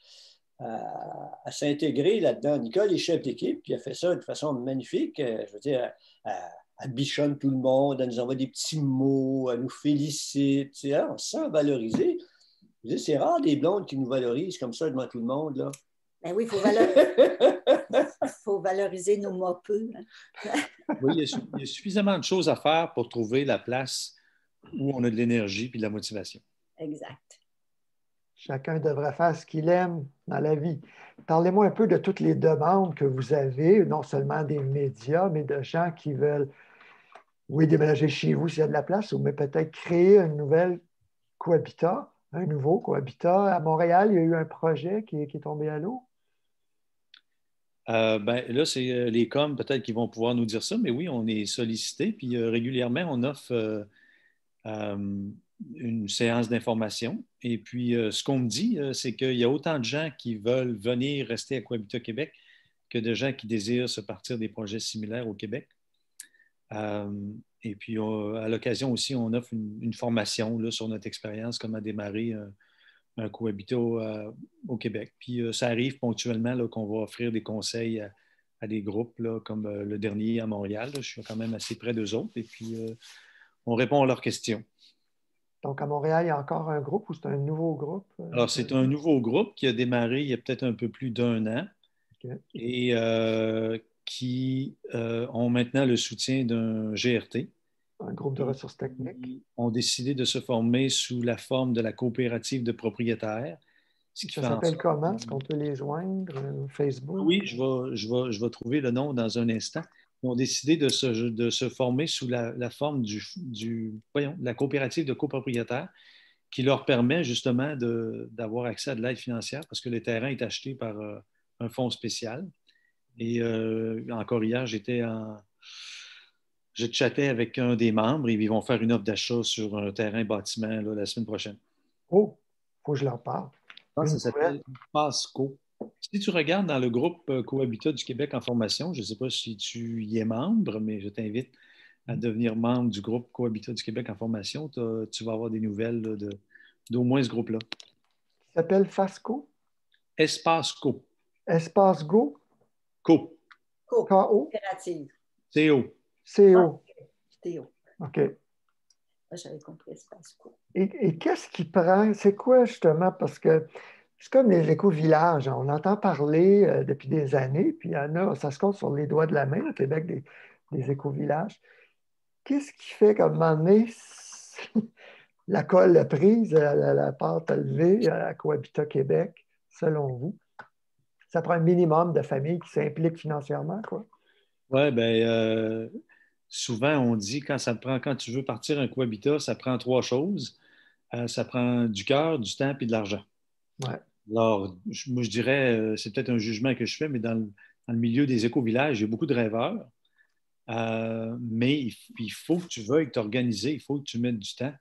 s'intégrer là-dedans. Nicole est chef d'équipe, puis elle fait ça de façon magnifique. Je veux dire, elle bichonne tout le monde, elle nous envoie des petits mots, elle nous félicite. Tu sais, on se sent valorisé. C'est rare des blondes qui nous valorisent comme ça devant tout le monde. Là. Ben oui, faut valoriser nos mots peu. Oui, il y a suffisamment de choses à faire pour trouver la place où on a de l'énergie et de la motivation. Exact. Chacun devrait faire ce qu'il aime dans la vie. Parlez-moi un peu de toutes les demandes que vous avez, non seulement des médias, mais de gens qui veulent, oui, déménager chez vous s'il y a de la place, mais peut-être créer une nouvelle cohabitat, un nouveau cohabitat. À Montréal, il y a eu un projet qui est tombé à l'eau. Ben, là, c'est les coms peut-être qui vont pouvoir nous dire ça, mais oui, on est sollicité, puis régulièrement, on offre une séance d'information. Et puis, ce qu'on me dit, c'est qu'il y a autant de gens qui veulent venir rester à Cohabitat Québec que de gens qui désirent se partir des projets similaires au Québec. Et puis, à l'occasion aussi, on offre une formation là, sur notre expérience, comment démarrer un cohabitat au Québec. Puis, ça arrive ponctuellement là, qu'on va offrir des conseils à des groupes, là, comme le dernier à Montréal. Là. Je suis quand même assez près d'eux autres. Et puis, on répond à leurs questions. Donc, à Montréal, il y a encore un groupe ou c'est un nouveau groupe? Alors, c'est un nouveau groupe qui a démarré il y a peut-être un peu plus d'un an et qui ont maintenant le soutien d'un GRT. Un groupe de ressources techniques. Ils ont décidé de se former sous la forme de la coopérative de propriétaires. Ça s'appelle comment? Est-ce qu'on peut les joindre? Facebook? Oui, je vais trouver le nom dans un instant. Ils ont décidé de se former sous la forme de la coopérative de copropriétaires qui leur permet justement d'avoir accès à de l'aide financière parce que le terrain est acheté par un fonds spécial. Et encore hier, je chattais avec un des membres et ils vont faire une offre d'achat sur un terrain bâtiment là, la semaine prochaine. Oh, il faut que je leur parle. Ça s'appelle PASCO. Si tu regardes dans le groupe Cohabitat du Québec en formation, je ne sais pas si tu y es membre, mais je t'invite à devenir membre du groupe Cohabitat du Québec en formation. Tu vas avoir des nouvelles là, d'au moins ce groupe-là. Il s'appelle FASCO? Espace Co. Espace Go? Co. K-O? C-O. C-O. C-O. OK. J'avais compris Espace Co. Et qu'est-ce qui prend? C'est quoi justement? Parce que c'est comme les éco-villages. On entend parler depuis des années, puis il y en a, ça se compte sur les doigts de la main au Québec des éco-villages. Qu'est-ce qui fait qu'à un moment donné, la colle a prise, la pente a levé à Cohabitat Québec, selon vous? Ça prend un minimum de familles qui s'impliquent financièrement, quoi. Oui, bien, souvent on dit quand tu veux partir un cohabitat, ça prend trois choses. Ça prend du cœur, du temps et de l'argent. Ouais. Alors, moi, je dirais, c'est peut-être un jugement que je fais, mais dans le milieu des éco-villages, il y a beaucoup de rêveurs. Mais il faut que tu veuilles t'organiser, il faut que tu mettes du temps.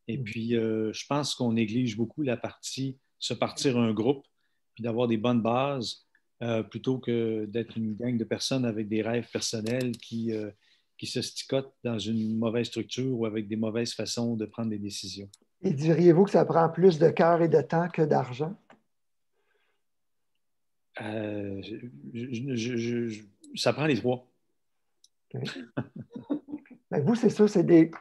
Et puis, je pense qu'on néglige beaucoup la partie se partir un groupe, puis d'avoir des bonnes bases, plutôt que d'être une gang de personnes avec des rêves personnels qui se sticotent dans une mauvaise structure ou avec des mauvaises façons de prendre des décisions. Et diriez-vous que ça prend plus de cœur et de temps que d'argent? Ça prend les trois. Okay. Ben vous, c'est ça, c'est des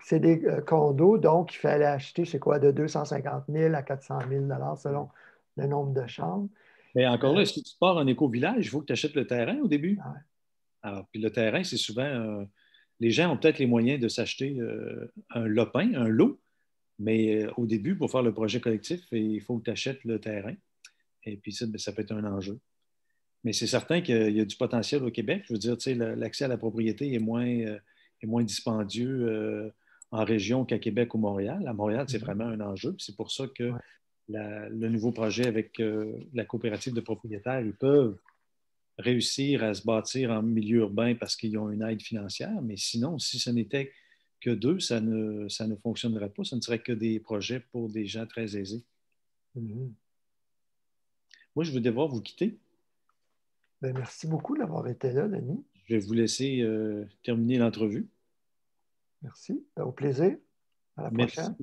condos, donc il fallait acheter, c'est quoi, de 250 000 à 400 000 selon le nombre de chambres. Mais encore là, si tu pars en éco-village, il faut que tu achètes le terrain au début. Ouais. Alors, puis le terrain, c'est souvent... les gens ont peut-être les moyens de s'acheter un lopin, un lot, mais au début, pour faire le projet collectif, il faut que tu achètes le terrain. Et puis ça, ça peut être un enjeu. Mais c'est certain qu'il y a du potentiel au Québec. Je veux dire, tu sais, l'accès à la propriété est moins dispendieux en région qu'à Québec ou Montréal. À Montréal, c'est vraiment un enjeu. C'est pour ça que le nouveau projet avec la coopérative de propriétaires, ils peuvent réussir à se bâtir en milieu urbain parce qu'ils ont une aide financière. Mais sinon, si ce n'était que deux, ça ne fonctionnerait pas. Ce ne serait que des projets pour des gens très aisés. Mm-hmm. Moi, je vais devoir vous quitter. Bien, merci beaucoup d'avoir été là, Denis. Je vais vous laisser terminer l'entrevue. Merci. Au plaisir. À la prochaine.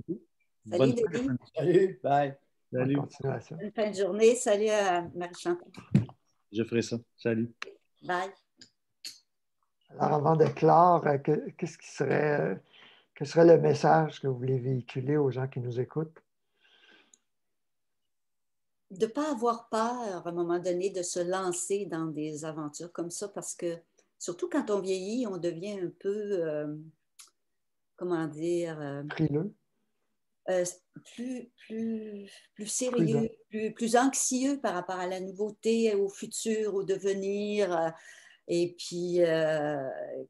Salut, Denis. Salut. Bye. Salut. Bonne continuation. Bonne fin de journée. Salut à Marie-Chantal. Je ferai ça. Salut. Bye. Alors, avant de clore, qu'est-ce qui serait, quel serait le message que vous voulez véhiculer aux gens qui nous écoutent? de ne pas avoir peur à un moment donné de se lancer dans des aventures comme ça parce que surtout quand on vieillit, on devient un peu, comment dire, Frileux, euh, plus prudent. sérieux, plus anxieux par rapport à la nouveauté, au futur, au devenir. Et puis,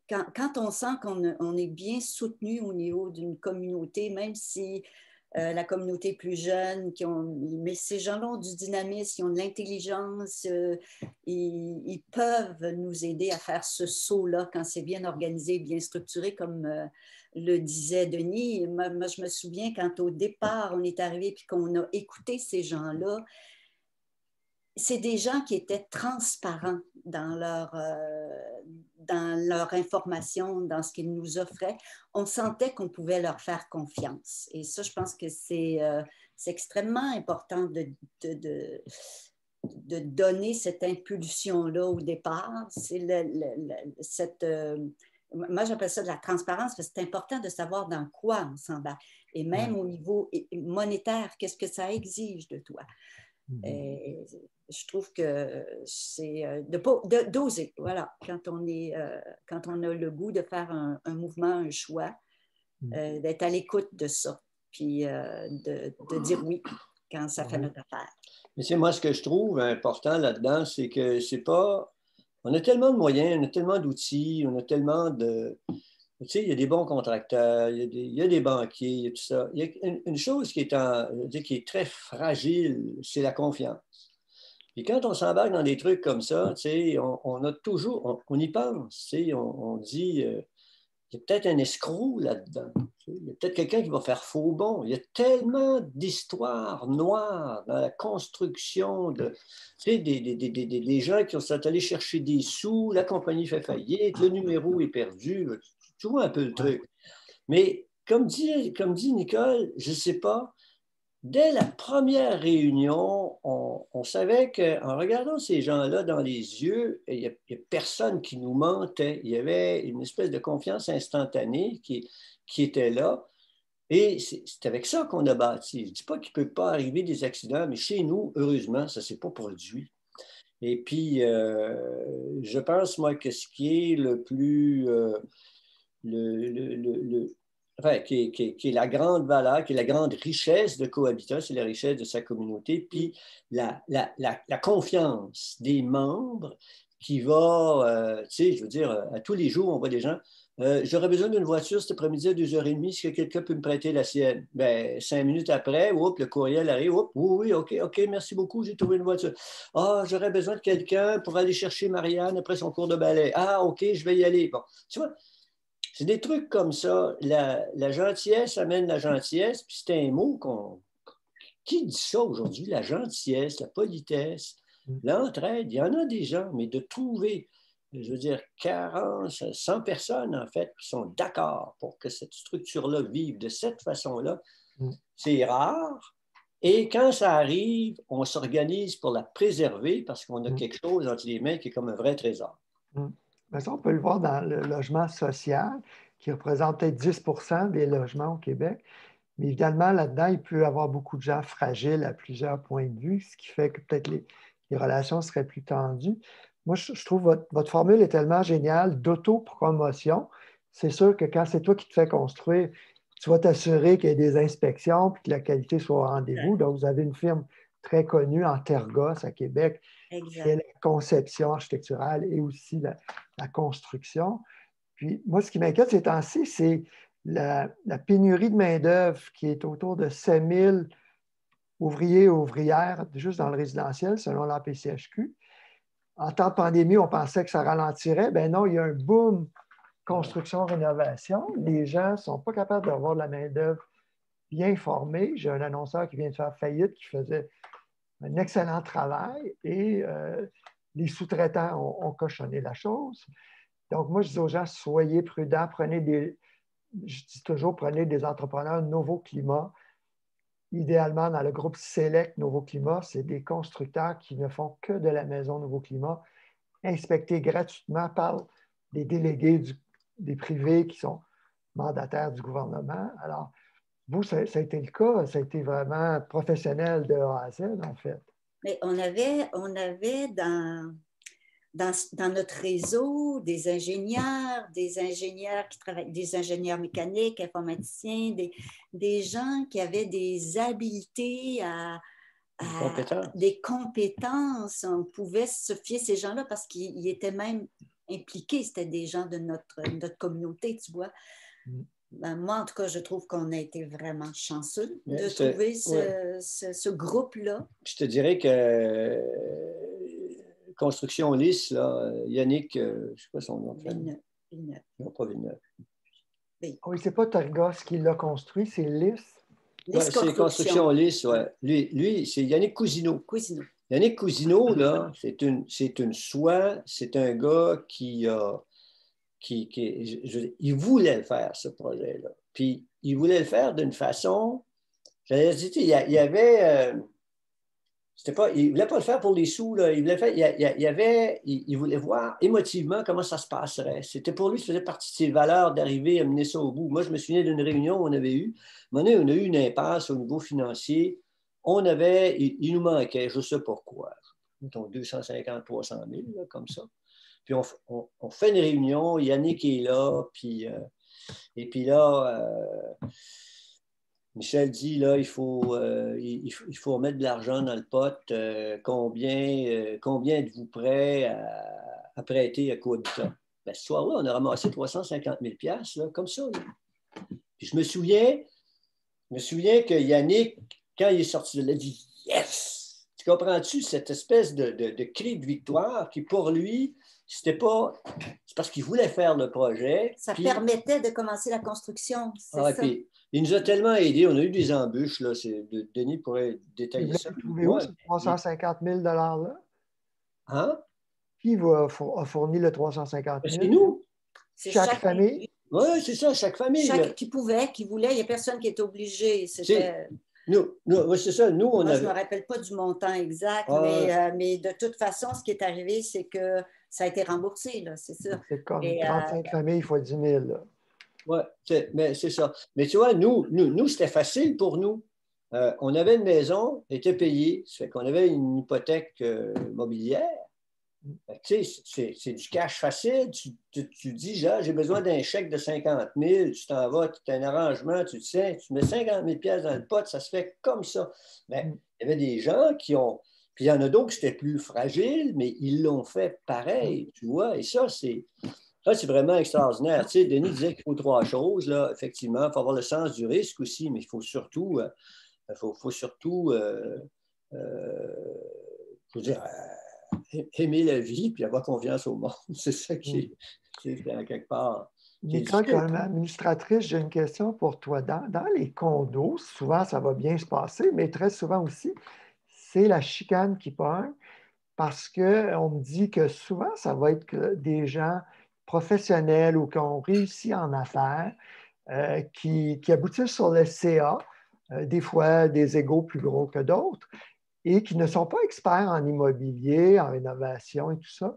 quand on sent qu'on est bien soutenu au niveau d'une communauté, même si la communauté plus jeune, mais ces gens-là ont du dynamisme, ils ont de l'intelligence, ils peuvent nous aider à faire ce saut-là quand c'est bien organisé, bien structuré, comme le disait Denis. Moi, je me souviens quand au départ, on est arrivé et qu'on a écouté ces gens-là, c'est des gens qui étaient transparents dans leur information, dans ce qu'ils nous offraient. On sentait qu'on pouvait leur faire confiance. Et ça, je pense que c'est extrêmement important de donner cette impulsion-là au départ. C'est moi, j'appelle ça de la transparence parce que c'est important de savoir dans quoi on s'embarque. Et même au niveau monétaire, qu'est-ce que ça exige de toi? Et je trouve que c'est d'oser, voilà, quand on a le goût de faire un mouvement, un choix, d'être à l'écoute de ça, puis de dire oui quand ça fait notre affaire. Mais c'est moi, ce que je trouve important là-dedans, c'est que c'est pas. On a tellement de moyens, on a tellement d'outils, on a tellement de. Tu sais, il y a des bons contracteurs, il y a des banquiers, il y a tout ça. Il y a une chose qui est très fragile, c'est la confiance. Et quand on s'embarque dans des trucs comme ça, tu sais, on a toujours, on y pense, tu sais, on dit, il y a peut-être un escroc là-dedans. Tu sais, il y a peut-être quelqu'un qui va faire faux bond. Il y a tellement d'histoires noires dans la construction tu sais, des gens qui sont allés chercher des sous, la compagnie fait faillite, le numéro est perdu. Tu vois un peu le truc. Mais comme dit Nicole, je ne sais pas, dès la première réunion, on savait qu'en regardant ces gens-là dans les yeux, il n'y a personne qui nous mentait. Il y avait une espèce de confiance instantanée qui était là. Et c'est avec ça qu'on a bâti. Je ne dis pas qu'il ne peut pas arriver des accidents, mais chez nous, heureusement, ça ne s'est pas produit. Et puis, je pense, moi, que ce qui est le plus... enfin, qui est la grande valeur, qui est la grande richesse de Cohabitat, c'est la richesse de sa communauté, puis la confiance des membres qui va, tu sais, je veux dire, à tous les jours, on voit des gens, j'aurais besoin d'une voiture cet après-midi à 2h30, est-ce que quelqu'un peut me prêter la sienne? Ben, 5 minutes après, le courriel arrive, oui, OK, merci beaucoup, j'ai trouvé une voiture. Ah, j'aurais besoin de quelqu'un pour aller chercher Marianne après son cours de ballet. Ah, OK, je vais y aller. Bon, tu vois, c'est des trucs comme ça. La gentillesse amène la gentillesse, puis c'est un mot qu'on. Qui dit ça aujourd'hui? La gentillesse, la politesse, l'entraide. Il y en a des gens, mais de trouver, je veux dire, 40, 100 personnes, en fait, qui sont d'accord pour que cette structure-là vive de cette façon-là, c'est rare. Et quand ça arrive, on s'organise pour la préserver parce qu'on a quelque chose entre les mains qui est comme un vrai trésor. Mais ça, on peut le voir dans le logement social, qui représente peut-être 10% des logements au Québec. Mais évidemment, là-dedans, il peut y avoir beaucoup de gens fragiles à plusieurs points de vue, ce qui fait que peut-être les relations seraient plus tendues. Moi, je trouve votre formule est tellement géniale d'autopromotion. C'est sûr que quand c'est toi qui te fais construire, tu vas t'assurer qu'il y ait des inspections et que la qualité soit au rendez-vous. Donc, vous avez une firme très connue en Tergos à Québec qui fait la conception architecturale et aussi la construction. Puis moi, ce qui m'inquiète ces temps-ci, c'est la pénurie de main-d'œuvre qui est autour de 7 000 ouvriers et ouvrières juste dans le résidentiel, selon l'APCHQ. En temps de pandémie, on pensait que ça ralentirait. Ben non, il y a un boom construction-rénovation. Les gens ne sont pas capables d'avoir de la main-d'œuvre bien formée. J'ai un annonceur qui vient de faire faillite qui faisait un excellent travail et les sous-traitants ont cochonné la chose. Donc, moi, je dis aux gens, soyez prudents, je dis toujours, prenez des entrepreneurs Nouveau Climat. Idéalement, dans le groupe Select Nouveau Climat, c'est des constructeurs qui ne font que de la maison Nouveau Climat, inspectés gratuitement par des délégués des privés qui sont mandataires du gouvernement. Alors, vous, ça a été le cas, ça a été vraiment professionnel de A à Z, en fait. Mais on avait dans notre réseau des ingénieurs qui travaillent, des ingénieurs mécaniques, informaticiens, des gens qui avaient des habiletés des compétences. On pouvait se fier à ces gens-là parce qu'ils étaient même impliqués. C'était des gens de notre communauté, tu vois. Ben, moi, en tout cas, je trouve qu'on a été vraiment chanceux de trouver ce groupe-là. Je te dirais que Construction Lisse, là, Yannick, je ne sais pas son nom. Villeneuve. Non, pas Villeneuve. Oui, c'est pas Torgos qui l'a construit, c'est Lisse. Ouais, c'est Construction Lisse, oui. Lui c'est Yannick Cousineau. Yannick Cousineau, là, c'est une soie, c'est un gars il voulait faire ce projet-là. Puis il voulait le faire d'une façon, j'allais dire, il y avait, il ne voulait pas le faire pour les sous, là. Il voulait voir émotivement comment ça se passerait. C'était pour lui, ça faisait partie de ses valeurs d'arriver à mener ça au bout. Moi, je me souviens d'une réunion où on avait eu, à un moment donné, on a eu une impasse au niveau financier. Il nous manquait, je ne sais pas quoi, mettons 250, 300 000, là, comme ça. Puis on fait une réunion, Yannick est là, et puis là, Michel dit, là, il faut remettre de l'argent dans le pot. Combien êtes-vous prêts à prêter à Cohabitat? Ben, ce soir-là, on a ramassé 350 000 $, là, comme ça. Là. Puis je me souviens que Yannick, quand il est sorti de là, il a dit « Yes! » Tu comprends-tu cette espèce de cri de victoire qui, pour lui, c'est parce qu'il voulait faire le projet. Ça permettait de commencer la construction, c'est ça. Puis, il nous a tellement aidés. On a eu des embûches. Là. Denis pourrait détailler ça. Vous trouvez où ce 350 000 $-là? Hein? Qui a fourni le 350 000 $? C'est nous. Chaque famille? Oui, c'est ça, chaque famille. Qui pouvait, qui voulait. Il n'y a personne qui était obligé. C'était... c'est ça. Nous, Moi, je ne me rappelle pas du montant exact, mais de toute façon, ce qui est arrivé, c'est que ça a été remboursé, là, c'est ça. C'est comme 35 familles fois 10 000. Oui, mais c'est ça. Mais tu vois, nous c'était facile pour nous. On avait une maison, elle était payée. Ça fait qu'on avait une hypothèque mobilière. Tu sais, c'est du cash facile. Tu dis, j'ai besoin d'un chèque de 50 000, tu t'en vas, tu as un arrangement, tu sais, tu mets 50 000 $ dans le pot, ça se fait comme ça. Mais il y avait des gens qui ont... Puis il y en a d'autres qui étaient plus fragiles, mais ils l'ont fait pareil, tu vois. Et ça, c'est vraiment extraordinaire. Tu sais, Denis disait qu'il faut 3 choses, là. Effectivement, il faut avoir le sens du risque aussi, mais il faut surtout... faut dire... aimer la vie puis avoir confiance au monde. C'est ça qui est à quelque part. Nicole, comme administratrice, j'ai une question pour toi. Dans les condos, souvent, ça va bien se passer, mais très souvent aussi, c'est la chicane qui pogne parce qu'on me dit que souvent, ça va être des gens professionnels ou qui ont réussi en affaires qui aboutissent sur le CA, des fois des égos plus gros que d'autres, et qui ne sont pas experts en immobilier, en rénovation et tout ça.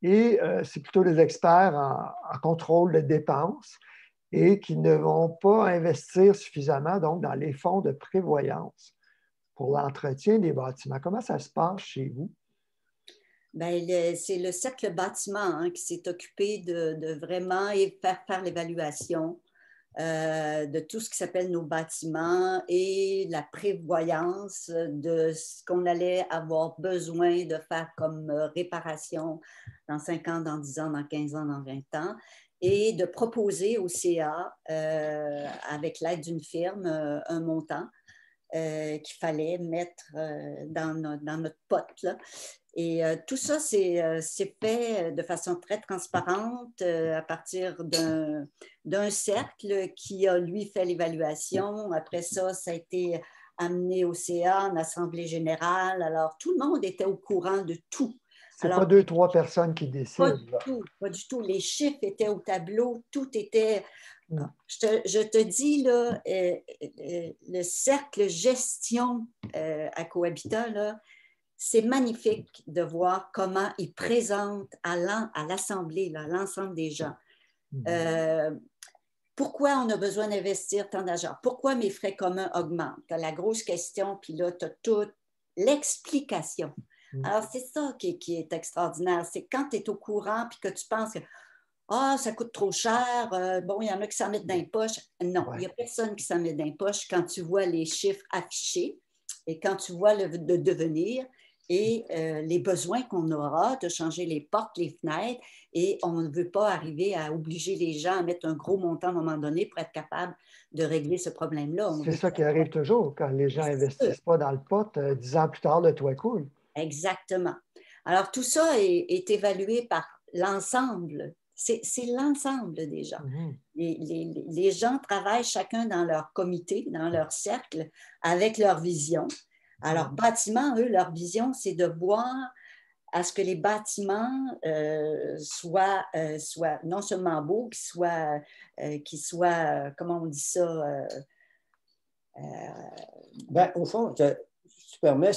Et c'est plutôt des experts en contrôle de dépenses et qui ne vont pas investir suffisamment donc, dans les fonds de prévoyance pour l'entretien des bâtiments. Comment ça se passe chez vous? Bien, c'est le cercle bâtiment qui s'est occupé de vraiment faire l'évaluation de tout ce qui s'appelle nos bâtiments et la prévoyance de ce qu'on allait avoir besoin de faire comme réparation dans 5 ans, dans 10 ans, dans 15 ans, dans 20 ans, et de proposer au CA, avec l'aide d'une firme, un montant qu'il fallait mettre dans notre pot, là. Et tout ça, c'est fait de façon très transparente à partir d'un cercle qui a, lui, fait l'évaluation. Après ça, ça a été amené au CA, en Assemblée générale. Alors, tout le monde était au courant de tout. C'est pas 2-3 personnes qui décident. Pas du tout. Les chiffres étaient au tableau, tout était... Je te dis, là, le cercle gestion à Cohabitat, là, c'est magnifique de voir comment ils présentent à l'Assemblée, l'ensemble des gens. Pourquoi on a besoin d'investir tant d'argent? Pourquoi mes frais communs augmentent? Tu as la grosse question, puis là, tu as tout l'explication. Alors, c'est ça qui est extraordinaire. C'est quand tu es au courant puis que tu penses que ah, ça coûte trop cher, bon, il y en a qui s'en mettent dans les poches. Non, il n'y a personne qui s'en met dans les poches quand tu vois les chiffres affichés et quand tu vois le devenir et les besoins qu'on aura de changer les portes, les fenêtres, et on ne veut pas arriver à obliger les gens à mettre un gros montant à un moment donné pour être capable de régler ce problème-là. C'est ça qui arrive toujours quand les gens n'investissent pas dans le pot. 10 ans plus tard, le toit coule. Exactement. Alors, tout ça est évalué par l'ensemble. C'est l'ensemble des gens. Les gens travaillent chacun dans leur comité, dans leur cercle, avec leur vision. Alors, bâtiments, eux, leur vision, c'est de voir à ce que les bâtiments soient non seulement beaux, qu'ils soient comment on dit ça? Au fond, si tu permets,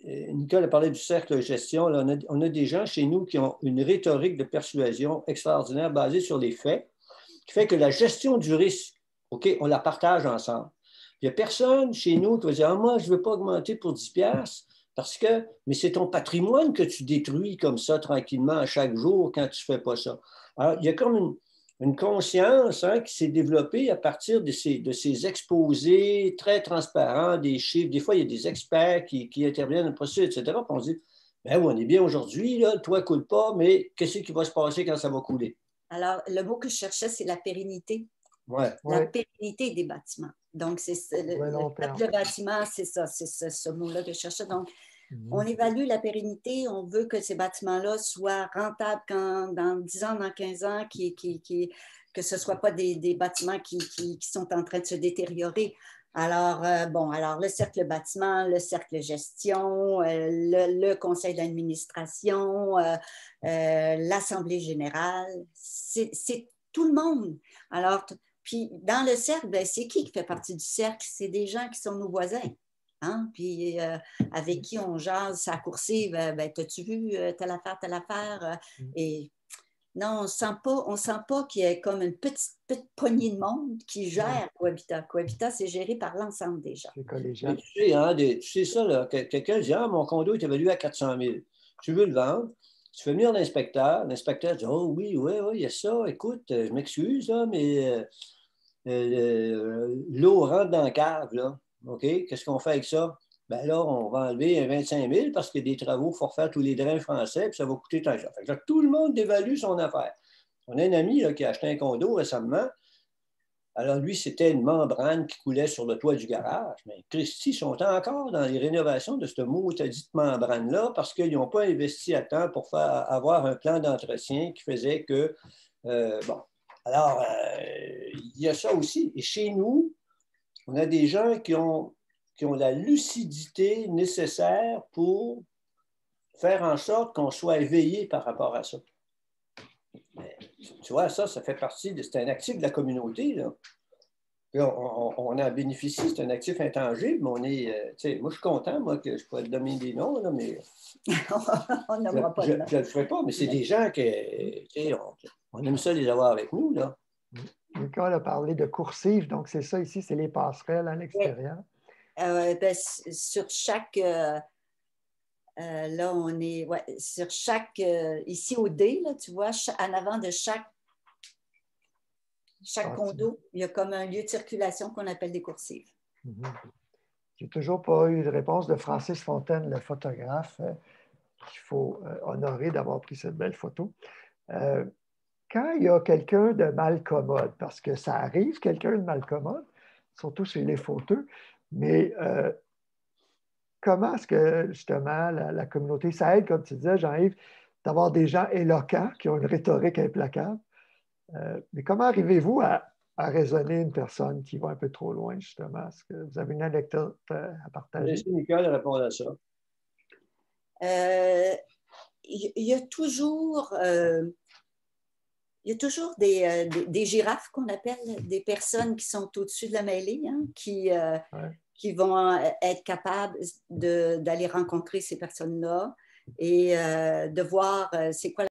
Nicole a parlé du cercle de gestion. Là, on a des gens chez nous qui ont une rhétorique de persuasion extraordinaire basée sur les faits, qui fait que la gestion du risque, OK, on la partage ensemble. Il n'y a personne chez nous qui va dire « Ah, moi, je ne veux pas augmenter pour 10 piastres parce que, mais c'est ton patrimoine que tu détruis comme ça tranquillement à chaque jour quand tu ne fais pas ça. » Alors, il y a comme une conscience qui s'est développée à partir de ces exposés très transparents, des chiffres. Des fois, il y a des experts qui interviennent dans le processus, etc. Puis on se dit, ben oui, on est bien aujourd'hui, le toit ne coule pas, mais qu'est-ce qui va se passer quand ça va couler? Alors, le mot que je cherchais, c'est la pérennité. La pérennité des bâtiments. Donc, le bâtiment, c'est ça, c'est ce mot-là que je cherchais. Donc, on évalue la pérennité, on veut que ces bâtiments-là soient rentables dans 10 ans, dans 15 ans, que ce ne soient pas des bâtiments qui sont en train de se détériorer. Alors, alors le cercle bâtiment, le cercle gestion, le conseil d'administration, l'assemblée générale, c'est tout le monde. Alors, puis dans le cercle, c'est qui fait partie du cercle? C'est des gens qui sont nos voisins. Hein? Puis avec qui on jase sa coursive, t'as-tu vu telle affaire? Et non, on sent pas qu'il y ait comme une petite poignée de monde qui gère Cohabitat. Cohabitat, c'est géré par l'ensemble des gens. C'est collégial. Tu sais ça, là, quelqu'un dit « Ah, mon condo est évalué à 400 000. Tu veux le vendre? » Tu fais venir l'inspecteur. L'inspecteur dit « Oh oui, il y a ça. Écoute, je m'excuse, mais l'eau rentre dans la cave, là. OK? Qu'est-ce qu'on fait avec ça? Ben là, on va enlever un 25 000 parce qu'il y a des travaux, il faut refaire tous les drains français, puis ça va coûter tant cher. Fait que là, tout le monde dévalue son affaire. On a un ami là, qui a acheté un condo récemment. Alors, lui, c'était une membrane qui coulait sur le toit du garage. Mais Christy, ils sont encore dans les rénovations de ce maudite membrane-là parce qu'ils n'ont pas investi à temps pour avoir un plan d'entretien qui faisait que, Alors, il y a ça aussi. Et chez nous, on a des gens qui ont la lucidité nécessaire pour faire en sorte qu'on soit éveillé par rapport à ça. Mais, tu vois, ça fait partie c'est un actif de la communauté, là. On en bénéficie, c'est un actif intangible, mais on est, moi je suis content, moi, que je pourrais te donner des noms, là, mais on n'aura pas de noms. Je ne le ferai pas, mais c'est des gens que, on aime ça les avoir avec nous, là. Nicole a parlé de coursives, donc c'est ça ici, c'est les passerelles à l'extérieur. Sur chaque... là, on est sur chaque... ici au D, là, tu vois, en avant de chaque condo, il y a comme un lieu de circulation qu'on appelle des coursives. J'ai toujours pas eu de réponse de Francis Fontaine, le photographe, qu'il faut honorer d'avoir pris cette belle photo. Quand il y a quelqu'un de mal commode, parce que ça arrive, quelqu'un de mal commode, surtout chez les fauteux, mais comment est-ce que, justement, la communauté, ça aide, comme tu disais, Jean-Yves, d'avoir des gens éloquents qui ont une rhétorique implacable. Mais comment arrivez-vous à raisonner une personne qui va un peu trop loin, justement? Est-ce que vous avez une anecdote à partager? Laissez Nicole répondre à ça. Il y a toujours des girafes qu'on appelle, des personnes qui sont au-dessus de la mêlée, hein, qui vont être capables d'aller rencontrer ces personnes-là et de voir c'est quoi